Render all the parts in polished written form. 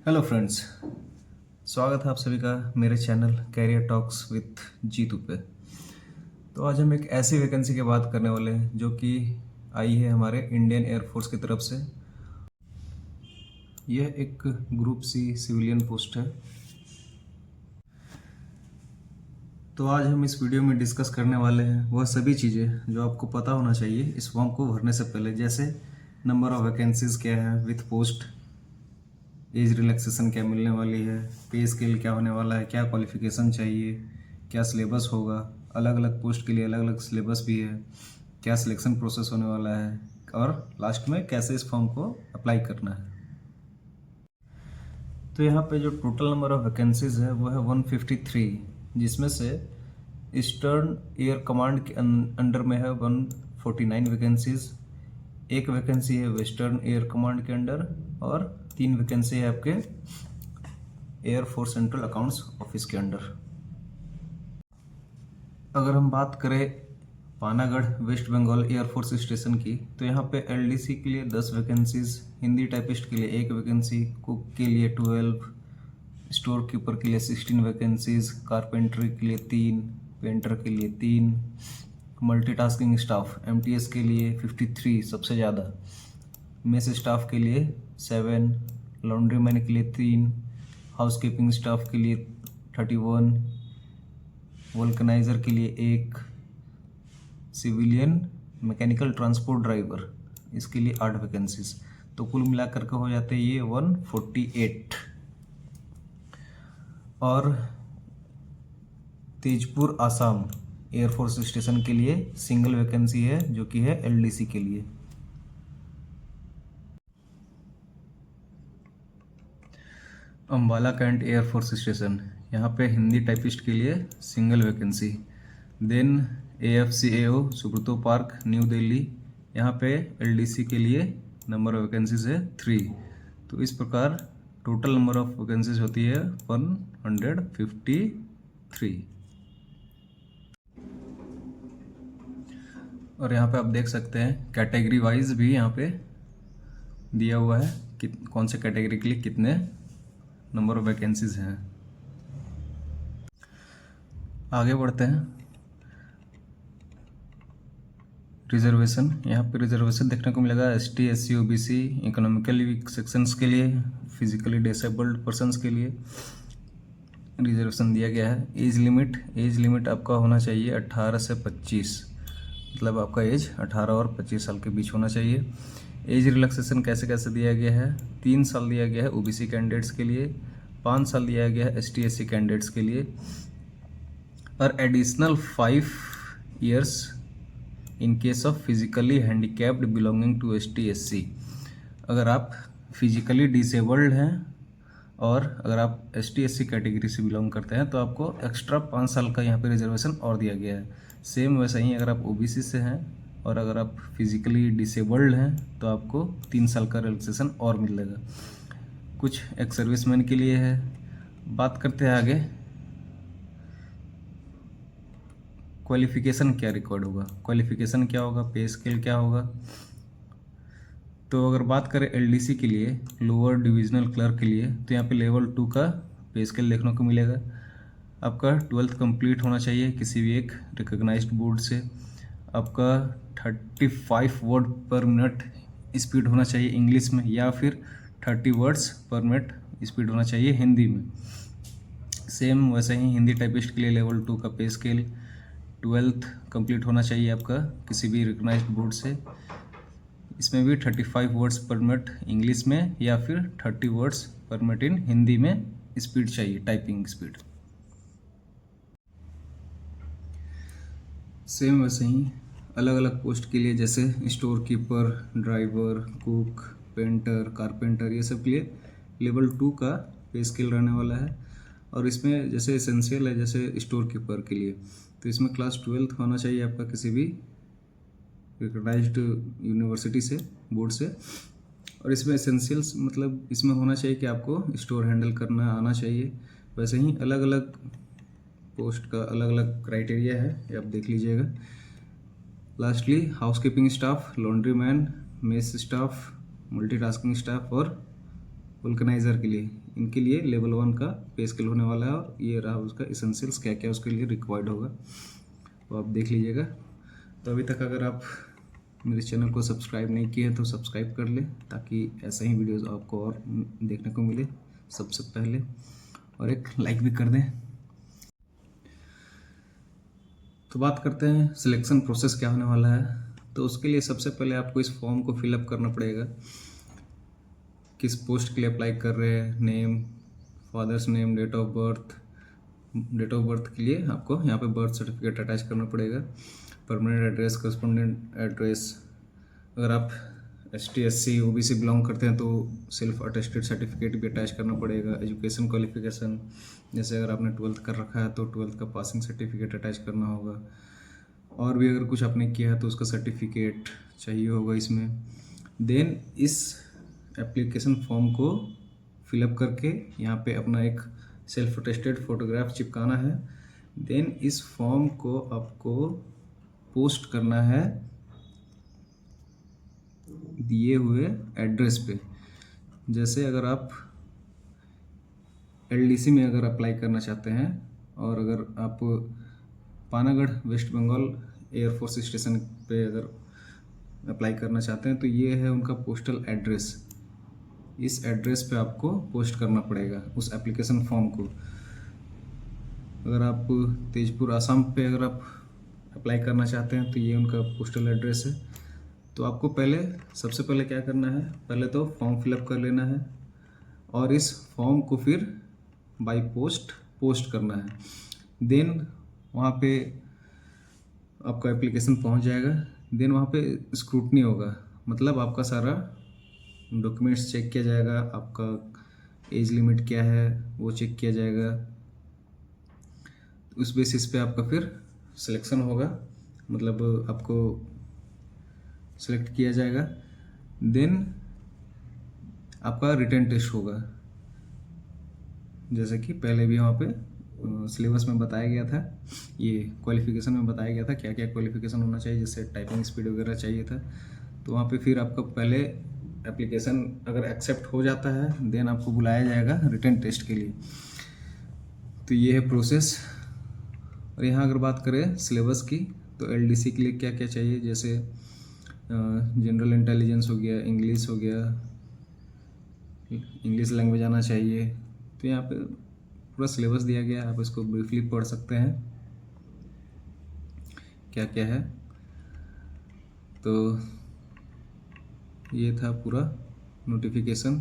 Hello friends, स्वागत है आप सभी का मेरे channel career talks with Jeetu पे। तो आज हम एक ऐसी वैकेंसी की बात करने वाले हैं जो कि आई है हमारे इंडियन एयरफोर्स की तरफ से। यह एक ग्रुप सी सिविलियन पोस्ट है। तो आज हम इस वीडियो में डिस्कस करने वाले हैं वह सभी चीज़ें जो आपको पता होना चाहिए इस फॉर्म को भरने से पहले, जैसे नंबर ऑफ वैकेंसीज क्या है विथ पोस्ट, एज रिलैक्सेशन क्या मिलने वाली है, पे स्केल क्या होने वाला है, क्या क्वालिफिकेशन चाहिए, क्या सिलेबस होगा, अलग अलग पोस्ट के लिए अलग अलग सिलेबस भी है, क्या सिलेक्शन प्रोसेस होने वाला है, और लास्ट में कैसे इस फॉर्म को अप्लाई करना है। तो यहाँ पे जो टोटल नंबर ऑफ वैकेंसीज है वो है 153, जिसमें से ईस्टर्न एयर कमांड के अंडर में है 149 वैकेंसीज, एक वैकेंसी है वेस्टर्न एयर कमांड के अंडर, और 3 वैकेंसी है आपके air force central accounts office के अंडर। अगर हम बात करें Panagarh West Bengal air force station की, तो यहाँ पे एलडीसी के लिए 10 वैकेंसीज, हिंदी टाइपिस्ट के लिए 1 वैकेंसी, कुक के लिए 12, स्टोर कीपर के लिए 16 वैकेंसीज, कारपेंटरी के लिए 3, पेंटर के लिए 3, मल्टीटास्किंग स्टाफ एमटीएस के लिए 53 सबसे ज़्यादा, मेस स्टाफ के लिए 7, लॉन्ड्रीमैन के लिए 3, हाउसकीपिंग स्टाफ के लिए 31, वल्कनाइजर के लिए 1, सिविलियन मैकेनिकल ट्रांसपोर्ट ड्राइवर इसके लिए 8 वैकेंसीज। तो कुल मिलाकर के हो जाते हैं ये 148। और तेजपुर आसाम एयरफोर्स स्टेशन के लिए सिंगल वैकेंसी है जो कि है एलडीसी के लिए। अम्बाला कैंट एयरफोर्स स्टेशन, यहाँ पे हिंदी टाइपिस्ट के लिए single vacancy. Then AFCAO Subroto park New Delhi, यहाँ पे एलडीसी के लिए नंबर ऑफ वैकेंसीज है 3। तो इस प्रकार टोटल नंबर ऑफ वैकेंसीज होती है 153। और यहाँ पे आप देख सकते हैं कैटेगरी वाइज भी यहाँ पे दिया हुआ है कि कौन से कैटेगरी के लिए कितने नंबर ऑफ वैकेंसीज हैं। आगे बढ़ते हैं। रिजर्वेशन, यहाँ पे रिजर्वेशन देखने को मिलेगा ST SC OBC economically weak sections के लिए, फिजिकली डिसेबल्ड पर्सनस के लिए रिजर्वेशन दिया गया है। एज लिमिट आपका होना चाहिए 18 से 25, मतलब आपका एज 18 और 25 साल के बीच होना चाहिए। एज रिलैक्सेशन कैसे कैसे दिया गया है, 3 साल दिया गया है OBC कैंडिडेट्स के लिए, 5 साल दिया गया है ST SC कैंडिडेट्स के लिए, और additional 5 years in case of physically handicapped belonging to ST SC। अगर आप फिजिकली डिसेबल्ड हैं और अगर आप ST SC कैटेगरी से बिलोंग करते हैं तो आपको एक्स्ट्रा 5 साल का यहाँ पे रिजर्वेशन और दिया गया है। सेम वैसा ही अगर आप OBC से हैं और अगर आप फिजिकली डिसेबल्ड हैं तो आपको 3 साल का रिलैक्सेशन और मिलेगा। कुछ एक्स सर्विसमैन के लिए है। बात करते हैं आगे, क्वालिफिकेशन क्या रिकॉर्ड होगा, क्वालिफिकेशन क्या होगा, पे स्केल क्या होगा। तो अगर बात करें एलडीसी के लिए, लोअर डिविजनल क्लर्क के लिए, तो यहाँ पे लेवल 2 का पे स्केल देखने को मिलेगा। आपका 12th कंप्लीट होना चाहिए किसी भी एक रिकॉग्नाइज्ड बोर्ड से। आपका 35 वर्ड पर मिनट स्पीड होना चाहिए इंग्लिश में, या फिर 30 वर्ड्स पर मिनट स्पीड होना चाहिए हिंदी में। सेम वैसे ही हिंदी टाइपिस्ट के लिए लेवल 2 का पे स्केल, 12th कंप्लीट होना चाहिए आपका किसी भी रिकॉग्नाइज्ड बोर्ड से। इसमें भी 35 वर्ड्स पर मिनट इंग्लिश में, या फिर 30 वर्ड्स पर मिनट इन हिंदी में स्पीड चाहिए, टाइपिंग स्पीड। सेम वैसे ही अलग अलग पोस्ट के लिए, जैसे store keeper, driver, cook, painter, carpenter, ये सब के लिए लेवल 2 का पे स्केल रहने वाला है। और इसमें जैसे एसेंशियल है, जैसे स्टोर कीपर के लिए, तो इसमें क्लास 12th होना चाहिए आपका किसी भी रिकॉग्नाइज्ड यूनिवर्सिटी से, बोर्ड से। और इसमें एसेंशियल्स मतलब इसमें होना चाहिए कि आपको स्टोर हैंडल करना आना चाहिए। वैसे ही अलग अलग पोस्ट का अलग अलग क्राइटेरिया है, ये आप देख लीजिएगा। Lastly housekeeping staff, laundry man, mess staff, multitasking staff और वल्कनाइज़र के लिए, इनके लिए लेवल 1 का पे स्केल होने वाला है और ये रहा उसका इसेंशियल्स क्या क्या उसके लिए रिक्वायर्ड होगा, तो आप देख लीजिएगा। तो अभी तक अगर आप मेरे चैनल को सब्सक्राइब नहीं किए तो सब्सक्राइब कर लें, ताकि ऐसा ही वीडियोज़ आपको और देखने को मिले सबसे पहले, और एक लाइक भी कर दें। तो बात करते हैं सिलेक्शन प्रोसेस क्या होने वाला है। तो उसके लिए सबसे पहले आपको इस फॉर्म को फिलअप करना पड़ेगा, किस पोस्ट के लिए अप्लाई कर रहे हैं, name, father's name, date of birth के लिए आपको यहाँ पे बर्थ सर्टिफिकेट अटैच करना पड़ेगा, परमानेंट एड्रेस, करस्पॉन्डेंट एड्रेस, अगर आप ST SC OBC बिलोंग करते हैं तो सेल्फ अटेस्टेड सर्टिफिकेट भी अटैच करना पड़ेगा, एजुकेशन क्वालिफिकेशन, जैसे अगर आपने 12th कर रखा है तो 12th का पासिंग सर्टिफिकेट अटैच करना होगा, और भी अगर कुछ आपने किया है तो उसका सर्टिफिकेट चाहिए होगा इसमें। देन इस एप्लीकेशन फॉर्म को फिलअप करके यहाँ पे अपना एक सेल्फ अटेस्टेड फोटोग्राफ चिपकाना है। देन इस फॉर्म को आपको पोस्ट करना है दिए हुए एड्रेस पे। जैसे अगर आप LDC में अगर अप्लाई करना चाहते हैं, और अगर आप Panagarh West Bengal air force station पे अगर अप्लाई करना चाहते हैं तो ये है उनका पोस्टल एड्रेस। इस एड्रेस पे आपको पोस्ट करना पड़ेगा उस एप्लीकेशन फॉर्म को। अगर आप तेजपुर आसाम पे अगर आप अप्लाई करना चाहते हैं तो ये उनका पोस्टल एड्रेस है। तो आपको सबसे पहले क्या करना है, पहले तो फॉर्म फिलअप कर लेना है और इस फॉर्म को फिर बाय पोस्ट करना है। देन वहाँ पे आपका एप्लीकेशन पहुँच जाएगा। देन वहाँ पे स्क्रूटनी होगा, मतलब आपका सारा डॉक्यूमेंट्स चेक किया जाएगा, आपका एज लिमिट क्या है वो चेक किया जाएगा। उस बेसिस पे आपका फिर सिलेक्शन होगा, मतलब आपको सेलेक्ट किया जाएगा। देन आपका रिटन टेस्ट होगा, जैसे कि पहले भी वहाँ पे सिलेबस में बताया गया था, ये क्वालिफ़िकेशन में बताया गया था क्या क्या क्वालिफ़िकेशन होना चाहिए, जैसे टाइपिंग स्पीड वगैरह चाहिए था। तो वहाँ पे फिर आपका पहले एप्लीकेशन अगर एक्सेप्ट हो जाता है देन आपको बुलाया जाएगा रिटन टेस्ट के लिए। तो ये है प्रोसेस। और यहाँ अगर बात करें सिलेबस की, तो LDC के लिए क्या क्या चाहिए, जैसे जनरल इंटेलिजेंस हो गया, इंग्लिश हो गया, इंग्लिश लैंग्वेज आना चाहिए। तो यहाँ पे पूरा सिलेबस दिया गया है, आप इसको ब्रीफली पढ़ सकते हैं क्या क्या है। तो ये था पूरा नोटिफिकेशन।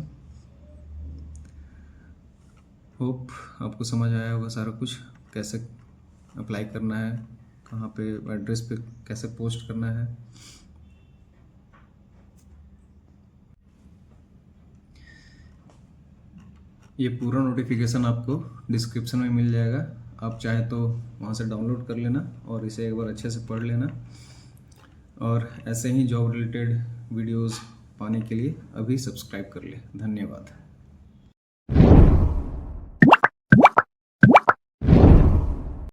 होप आपको समझ आया होगा सारा कुछ, कैसे अप्लाई करना है, कहाँ पे एड्रेस पे कैसे पोस्ट करना है। ये पूरा नोटिफिकेशन आपको डिस्क्रिप्शन में मिल जाएगा, आप चाहे तो वहाँ से डाउनलोड कर लेना और इसे एक बार अच्छे से पढ़ लेना। और ऐसे ही जॉब रिलेटेड वीडियोस पाने के लिए अभी सब्सक्राइब कर ले। धन्यवाद।